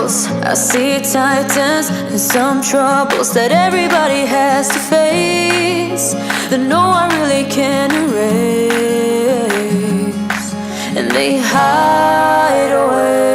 struggles. I see titans and some troubles that everybody has to face, that no one really can erase, and they hide away.